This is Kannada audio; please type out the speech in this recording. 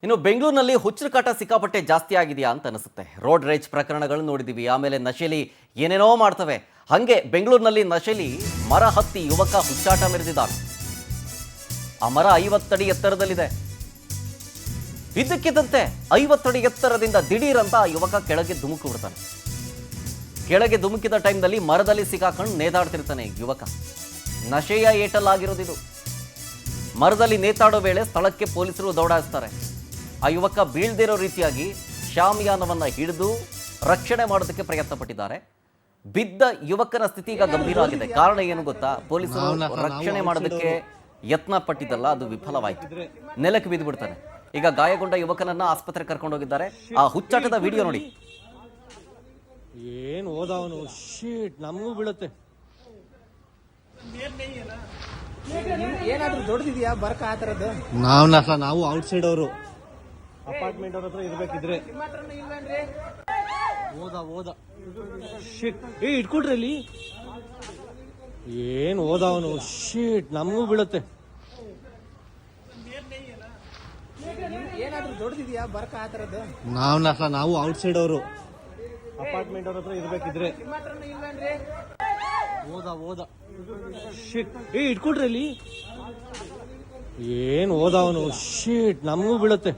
ಇನ್ನು ಬೆಂಗಳೂರಿನಲ್ಲಿ ಹುಚ್ಚರ ಕಾಟ ಸಿಕ್ಕಾಪಟ್ಟೆ ಜಾಸ್ತಿ ಆಗಿದೆಯಾ ಅಂತ ಅನಿಸುತ್ತೆ. ರೋಡ್ ರೇಜ್ ಪ್ರಕರಣಗಳು ನೋಡಿದೀವಿ, ಆಮೇಲೆ ನಶೆಲಿ ಏನೇನೋ ಮಾಡ್ತವೆ. ಹಂಗೆ ಬೆಂಗಳೂರಿನಲ್ಲಿ ನಶೆಲಿ ಮರ ಹತ್ತಿ ಯುವಕ ಹುಚ್ಚಾಟ ಮೆರೆದಿದ್ದಾನೆ. ಆ ಮರ 50 ಅಡಿ ಎತ್ತರದಲ್ಲಿದೆ. ಇದ್ದಕ್ಕಿದ್ದಂತೆ 50 ಅಡಿ ಎತ್ತರದಿಂದ ದಿಢೀರಂತ ಆ ಯುವಕ ಕೆಳಗೆ ಧುಮುಕು ಬಿಡ್ತಾನೆ. ಕೆಳಗೆ ಧುಮುಕಿದ ಟೈಮ್ನಲ್ಲಿ ಮರದಲ್ಲಿ ಸಿಕ್ಕಾಕೊಂಡು ನೇತಾಡ್ತಿರ್ತಾನೆ ಯುವಕ. ನಶೆಯ ಏಟಲ್ಲಾಗಿರೋದಿದು. ಮರದಲ್ಲಿ ನೇತಾಡೋ ವೇಳೆ ಸ್ಥಳಕ್ಕೆ ಪೊಲೀಸರು ದೌಡಾಯಿಸ್ತಾರೆ. ಆ ಯುವಕ ಬೀಳ್ದಿರೋ ರೀತಿಯಾಗಿ ಶಾಮಿಯಾನವನ್ನ ಹಿಡಿದು ರಕ್ಷಣೆ ಮಾಡೋದಕ್ಕೆ ಪ್ರಯತ್ನ ಪಟ್ಟಿದ್ದಾರೆ. ಬಿದ್ದ ಯುವಕನ ಸ್ಥಿತಿ ಈಗ ಗಂಭೀರ ಆಗಿದೆ. ಕಾರಣ ಏನು ಗೊತ್ತಾ? ಪೊಲೀಸರು ರಕ್ಷಣೆ ಮಾಡೋದಕ್ಕೆ ಯತ್ನ ಪಟ್ಟಿದ್ದಲ್ಲ, ಅದು ವಿಫಲವಾಯಿತು. ನೆಲಕ್ಕೆ ಬಿದ್ದು ಬಿಡ್ತಾನೆ. ಈಗ ಗಾಯಗೊಂಡ ಯುವಕನನ್ನ ಆಸ್ಪತ್ರೆಗೆ ಕರ್ಕೊಂಡು ಹೋಗಿದ್ದಾರೆ. ಆ ಹುಚ್ಚಾಟದ ವಿಡಿಯೋ ನೋಡಿ. ಏನು ಓದವನು ಶೀಟ್ ನಮಗೂ ಬೀಳುತ್ತೆ. ಏನಾದ್ರೂ ದೊಡ್ಡದಿದೆಯಾ ಬರ್ಕ ಆ ತರದ್ದು? ನಾವು ಔಟ್ ಸೈಡ್ ಅವರು ಅಪಾರ್ಟ್ಮೆಂಟ್ ಅವ್ರ ಹತ್ರ ಇರ್ಬೇಕಿದ್ರೆ ಓದ ಶೀಟ್ ಇಟ್ಕೊಡ್ರಿ ಅಲ್ಲಿ. ಏನು ಓದವನು ಶೀಟ್ ನಮಗೂ ಬೀಳುತ್ತೆ. ಏನಾದ್ರೂ ದೊಡ್ಡದಿದೆಯಾ ಬರ್ಕ ಆ ತರದ್ದು? ನಾವು ಔಟ್ ಸೈಡ್ ಅವರು ಅಪಾರ್ಟ್ಮೆಂಟ್ ಅವ್ರ ಹತ್ರ ಇರ್ಬೇಕಿದ್ರೆ ಓದ ಶೀಟ್ ಇಟ್ಕೊಡ್ರಿ ಅಲ್ಲಿ. ಏನು ಓದವನು ಶೀಟ್ ನಮಗೂ ಬೀಳುತ್ತೆ.